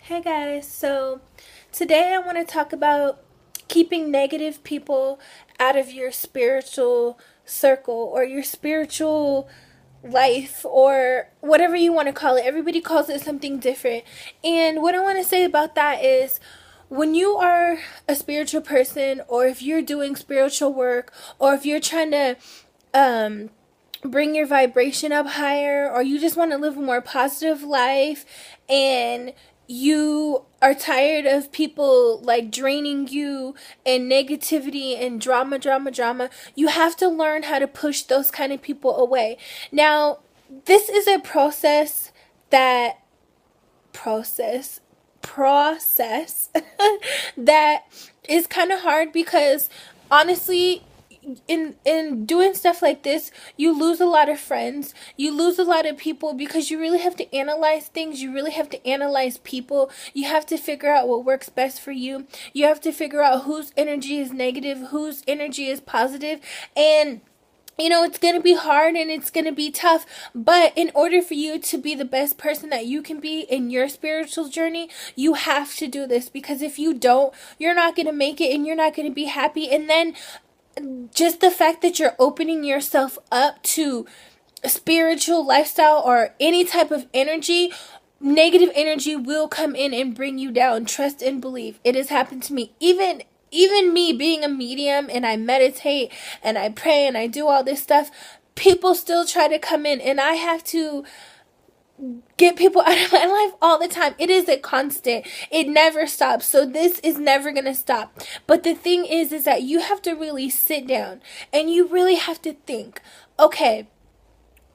Hey guys, so today I want to talk about keeping negative people out of your spiritual circle or your spiritual life or whatever you want to call it. Everybody calls it something different. And what I want to say about that is when you are a spiritual person, or if you're doing spiritual work, or if you're trying to um bring your vibration up higher, or you just want to live a more positive life, and you are tired of people like draining you and negativity and drama, you have to learn how to push those kind of people away. Now, this is a that process process that is kind of hard, because honestly, in doing stuff like this, you lose a lot of friends, you lose a lot of people, because you really have to analyze things, you really have to analyze people, you have to figure out what works best for you, you have to figure out whose energy is negative, whose energy is positive. And it's going to be hard and it's going to be tough, but in order for you to be the best person that you can be in your spiritual journey, you have to do this, because if you don't, you're not going to make it and you're not going to be happy. And then just the fact that you're opening yourself up to a spiritual lifestyle or any type of energy, negative energy will come in and bring you down. Trust and believe. It has happened to me. Even me being a medium, and I meditate and I pray and I do all this stuff, people still try to come in, and I have to get people out of my life all the time. It is a constant. It never stops. So this is never going to stop. But the thing is that you have to really sit down and you really have to think, okay,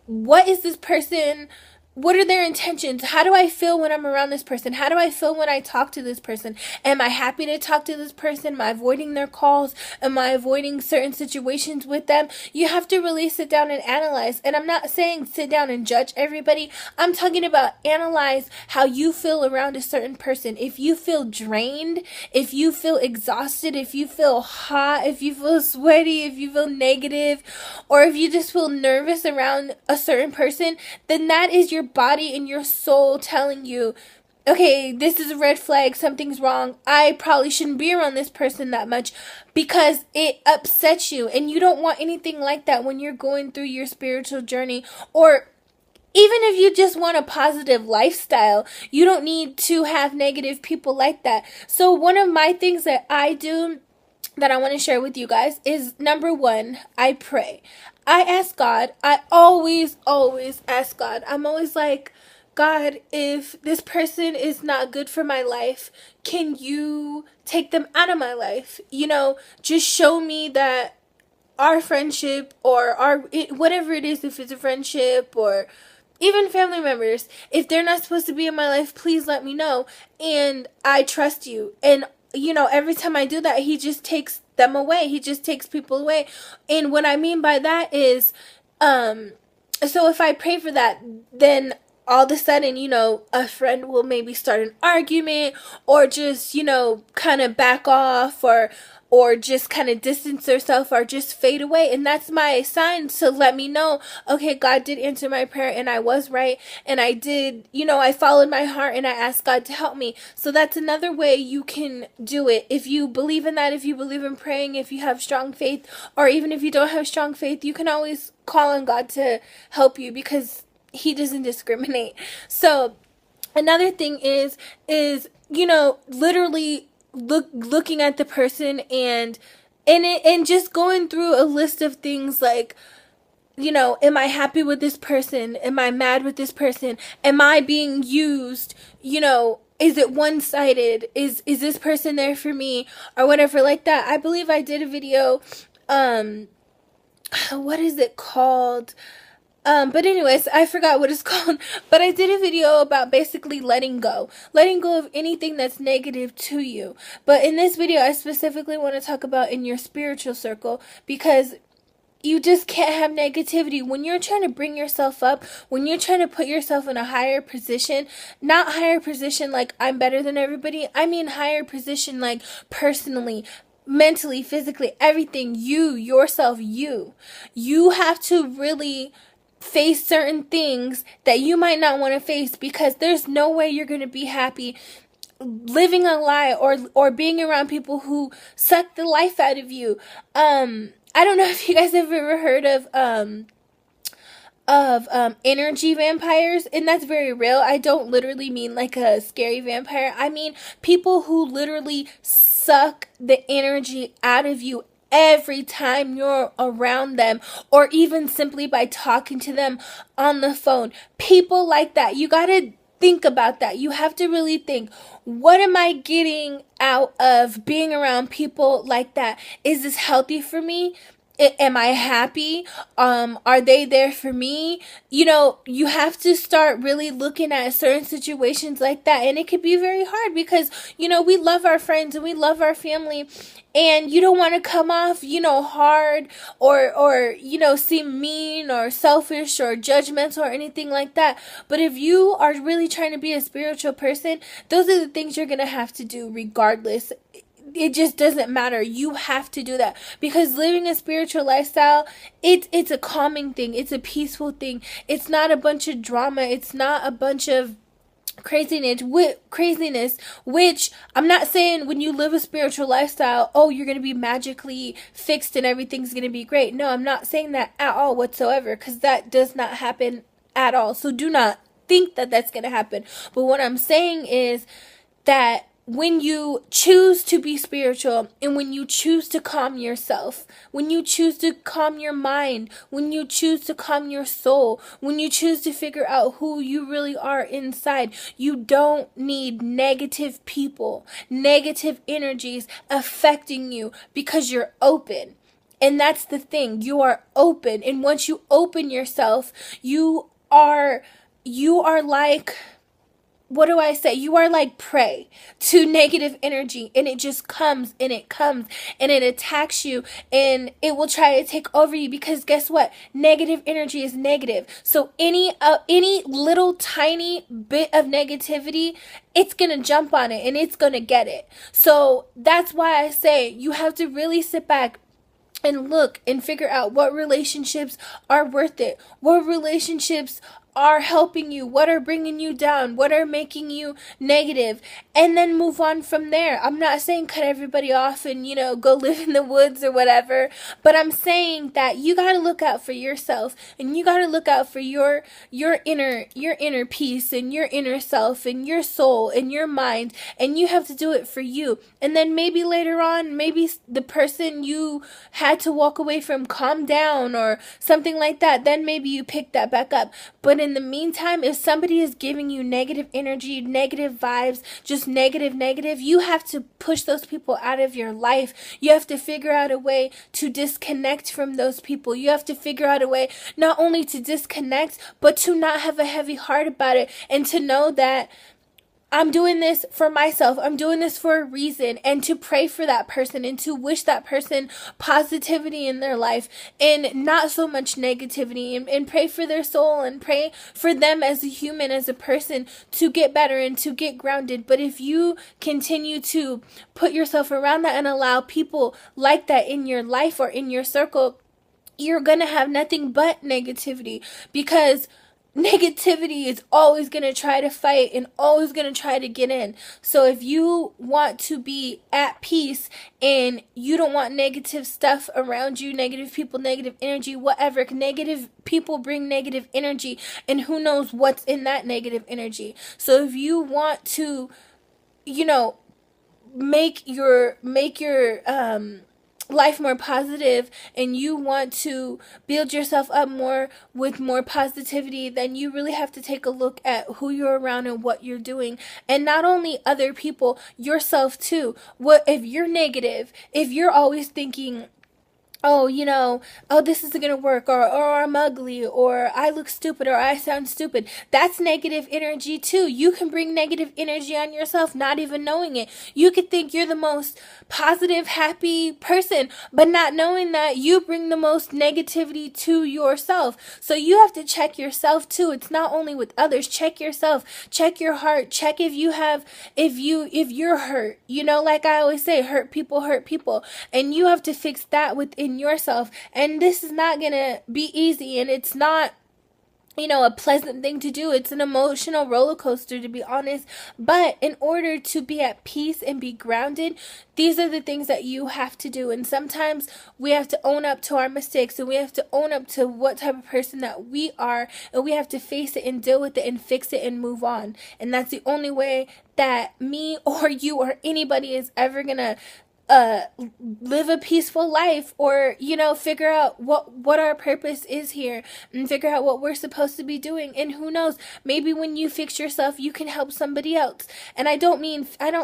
what is this person? What are their intentions? How do I feel when I'm around this person? How do I feel when I talk to this person? Am I happy to talk to this person? Am I avoiding their calls? Am I avoiding certain situations with them? You have to really sit down and analyze. And I'm not saying sit down and judge everybody. I'm talking about analyze how you feel around a certain person. If you feel drained, if you feel exhausted, if you feel hot, if you feel sweaty, if you feel negative, or if you just feel nervous around a certain person, then that is your body and your soul telling you, okay, this is a red flag, something's wrong, I probably shouldn't be around this person that much, because it upsets you. And you don't want anything like that when you're going through your spiritual journey. Or even if you just want a positive lifestyle, you don't need to have negative people like that. So one of my things that I do that I want to share with you guys is, number one, I pray. I ask God. I always ask God. I'm always like, God, if this person is not good for my life, can you take them out of my life? Just show me that our friendship, or whatever it is, if it's a friendship or even family members, if they're not supposed to be in my life, please let me know. And I trust you. And every time I do that, he just takes them away. He just takes people away. And what I mean by that is, so if I pray for that, then all of a sudden, a friend will maybe start an argument, or just, kind of back off, or just kind of distance herself, or just fade away. And that's my sign to let me know, okay, God did answer my prayer and I was right. And I did, I followed my heart and I asked God to help me. So that's another way you can do it. If you believe in that, if you believe in praying, if you have strong faith, or even if you don't have strong faith, you can always call on God to help you, because he doesn't discriminate. So another thing is, literally looking at the person, and just going through a list of things like, am I happy with this person? Am I mad with this person? Am I being used? Is it one-sided? Is this person there for me, or whatever like that? I believe I did a video, what is it called? But anyways, I forgot what it's called, but I did a video about basically letting go of anything that's negative to you. But in this video, I specifically want to talk about in your spiritual circle, because you just can't have negativity. When you're trying to bring yourself up, when you're trying to put yourself in a higher position, not higher position like I'm better than everybody, I mean higher position like personally, mentally, physically, everything, yourself, you have to really face certain things that you might not want to face, because there's no way you're going to be happy living a lie, or being around people who suck the life out of you. I don't know if you guys have ever heard of energy vampires, and that's very real. I don't literally mean like a scary vampire. I mean people who literally suck the energy out of you every time you're around them, or even simply by talking to them on the phone. People like that, you gotta think about that. You have to really think, what am I getting out of being around people like that? Is this healthy for me? Am I happy? Are they there for me? You know, you have to start really looking at certain situations like that. And it can be very hard because, you know, we love our friends and we love our family, and you don't want to come off, you know, hard, or, you know, seem mean or selfish or judgmental or anything like that. But if you are really trying to be a spiritual person, those are the things you're going to have to do regardless. It just doesn't matter. You have to do that, because living a spiritual lifestyle, it's a calming thing. It's a peaceful thing. It's not a bunch of drama. It's not a bunch of craziness, which I'm not saying when you live a spiritual lifestyle, oh, you're going to be magically fixed and everything's going to be great. No, I'm not saying that at all whatsoever, because that does not happen at all. So do not think that that's going to happen. But what I'm saying is that when you choose to be spiritual, and when you choose to calm yourself, when you choose to calm your mind, when you choose to calm your soul, when you choose to figure out who you really are inside, you don't need negative people, negative energies affecting you, because you're open. And that's the thing. You are open. And once you open yourself, you are like, what do I say? You are like prey to negative energy, and it just comes and it comes and it attacks you, and it will try to take over you, because guess what? Negative energy is negative. So any little tiny bit of negativity, it's going to jump on it and it's going to get it. So that's why I say you have to really sit back and look and figure out what relationships are worth it. What relationships are helping you, what are bringing you down, what are making you negative, and then move on from there. I'm not saying cut everybody off and, you know, go live in the woods or whatever, but I'm saying that you got to look out for yourself, and you got to look out for your inner peace and your inner self and your soul and your mind, and you have to do it for you. And then maybe later on, maybe the person you had to walk away from calm down or something like that, then maybe you pick that back up. But in the meantime, if somebody is giving you negative energy, negative vibes, just negative, you have to push those people out of your life. You have to figure out a way to disconnect from those people. You have to figure out a way not only to disconnect, but to not have a heavy heart about it, and to know that I'm doing this for myself. I'm doing this for a reason, and to pray for that person and to wish that person positivity in their life and not so much negativity, and pray for their soul and pray for them as a human, as a person, to get better and to get grounded. But if you continue to put yourself around that and allow people like that in your life or in your circle, you're going to have nothing but negativity, because negativity is always going to try to fight and always going to try to get in. So if you want to be at peace and you don't want negative stuff around you, negative people, negative energy, whatever, negative people bring negative energy, and who knows what's in that negative energy. So if you want to, you know, make your life more positive, and you want to build yourself up more with more positivity, then you really have to take a look at who you're around and what you're doing. And not only other people, yourself too. What if you're negative, if you're always thinking, oh, you know, oh, this isn't going to work, or I'm ugly, or I look stupid, or I sound stupid. That's negative energy too. You can bring negative energy on yourself, not even knowing it. You could think you're the most positive, happy person, but not knowing that you bring the most negativity to yourself. So you have to check yourself too. It's not only with others. Check yourself. Check your heart. Check if you're hurt. You know, like I always say, hurt people. And you have to fix that within yourself. And this is not gonna be easy, and it's not a pleasant thing to do. It's an emotional roller coaster, to be honest. But in order to be at peace and be grounded, these are the things that you have to do. And sometimes we have to own up to our mistakes, and we have to own up to what type of person that we are, and we have to face it and deal with it and fix it and move on. And that's the only way that me or you or anybody is ever gonna uh live a peaceful life, or figure out what our purpose is here, and figure out what we're supposed to be doing. And who knows, maybe when you fix yourself, you can help somebody else. And I don't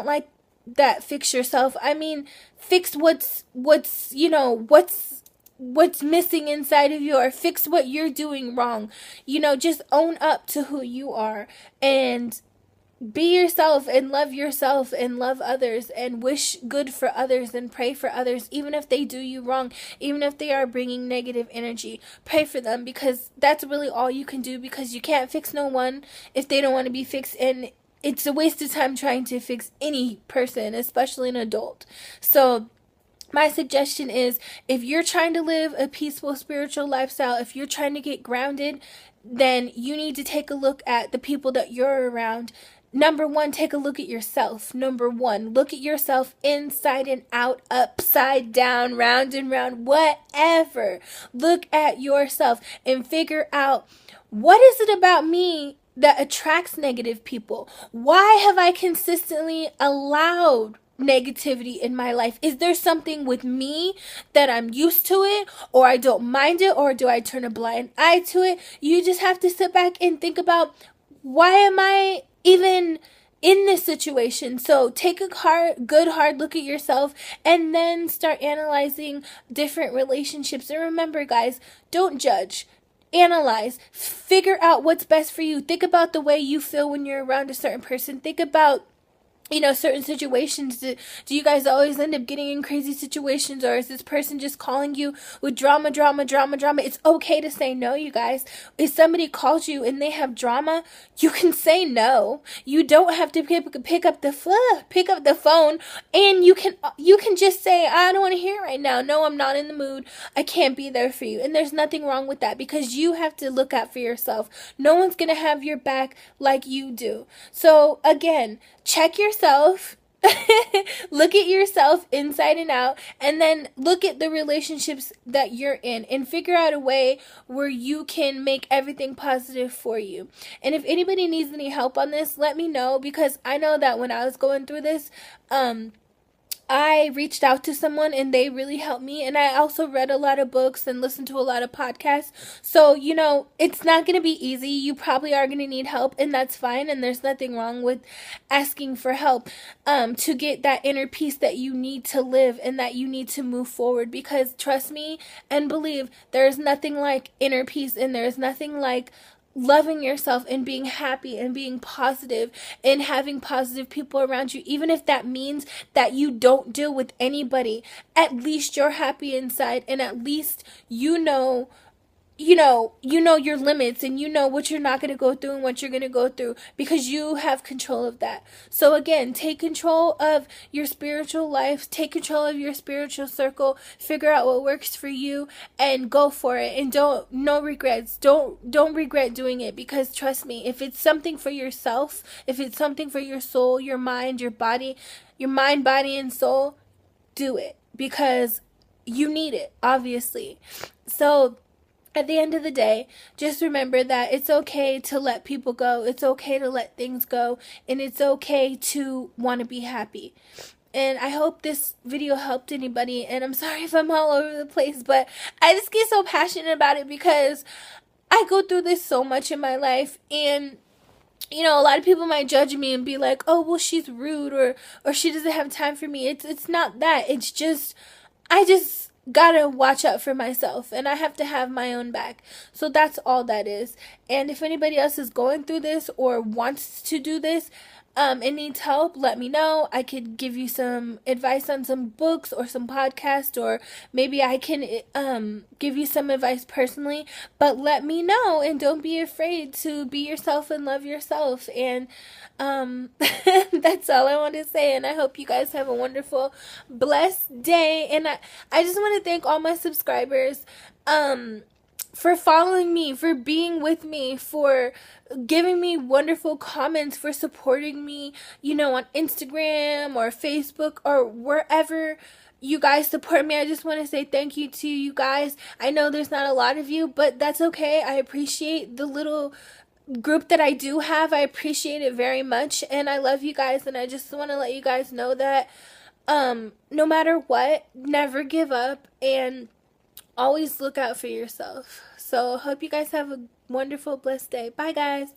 like that fix yourself. I mean, fix what's missing inside of you, or fix what you're doing wrong. Just own up to who you are, and be yourself, and love others, and wish good for others, and pray for others, even if they do you wrong, even if they are bringing negative energy. Pray for them, because that's really all you can do, because you can't fix no one if they don't want to be fixed. And it's a waste of time trying to fix any person, especially an adult. So my suggestion is, if you're trying to live a peaceful spiritual lifestyle, if you're trying to get grounded, then you need to take a look at the people that you're around. Number one, take a look at yourself. Number one, look at yourself inside and out, upside down, round and round, whatever. Look at yourself and figure out, what is it about me that attracts negative people? Why have I consistently allowed negativity in my life? Is there something with me that I'm used to it, or I don't mind it, or do I turn a blind eye to it? You just have to sit back and think about, why am I even in this situation? So take a good hard look at yourself, and then start analyzing different relationships. And remember, guys, don't judge. Analyze, figure out what's best for you. Think about the way you feel when you're around a certain person. Think about certain situations. Do you guys always end up getting in crazy situations, or is this person just calling you with drama? It's okay to say no, you guys. If somebody calls you and they have drama, you can say no. You don't have to pick up the phone, and you can just say, I don't want to hear it right now. No, I'm not in the mood. I can't be there for you. And there's nothing wrong with that, because you have to look out for yourself. No one's gonna have your back like you do. So again, check yourself. Look at yourself inside and out, and then look at the relationships that you're in, and figure out a way where you can make everything positive for you. And if anybody needs any help on this, let me know, because I know that when I was going through this, I reached out to someone and they really helped me. And I also read a lot of books and listened to a lot of podcasts. So, it's not going to be easy. You probably are going to need help, and that's fine. And there's nothing wrong with asking for help to get that inner peace that you need to live and that you need to move forward. Because trust me and believe, there is nothing like inner peace, and there is nothing like loving yourself and being happy and being positive and having positive people around you. Even if that means that you don't deal with anybody, at least you're happy inside, and at least you know your limits, and you know what you're not going to go through and what you're going to go through, because you have control of that. So again, take control of your spiritual life, take control of your spiritual circle, figure out what works for you, and go for it. And no regrets. Don't regret doing it, because trust me, if it's something for yourself, if it's something for your soul, your mind, body and soul, do it, because you need it, obviously. So at the end of the day, just remember that it's okay to let people go. It's okay to let things go. And it's okay to want to be happy. And I hope this video helped anybody. And I'm sorry if I'm all over the place, but I just get so passionate about it, because I go through this so much in my life. And a lot of people might judge me and be like, oh, well, she's rude, or she doesn't have time for me. It's not that. It's just, I just gotta watch out for myself, and I have to have my own back. So that's all that is. And if anybody else is going through this or wants to do this, and needs help, let me know. I could give you some advice on some books or some podcasts, or maybe I can give you some advice personally. But let me know, and don't be afraid to be yourself and love yourself. And that's all I want to say. And I hope you guys have a wonderful, blessed day. And I just want to thank all my subscribers for following me, for being with me, for giving me wonderful comments, for supporting me, on Instagram or Facebook or wherever you guys support me. I just want to say thank you to you guys. I know there's not a lot of you, but that's okay. I appreciate the little group that I do have. I appreciate it very much, and I love you guys, and I just want to let you guys know that no matter what, never give up and always look out for yourself. So hope you guys have a wonderful, blessed day. Bye, guys.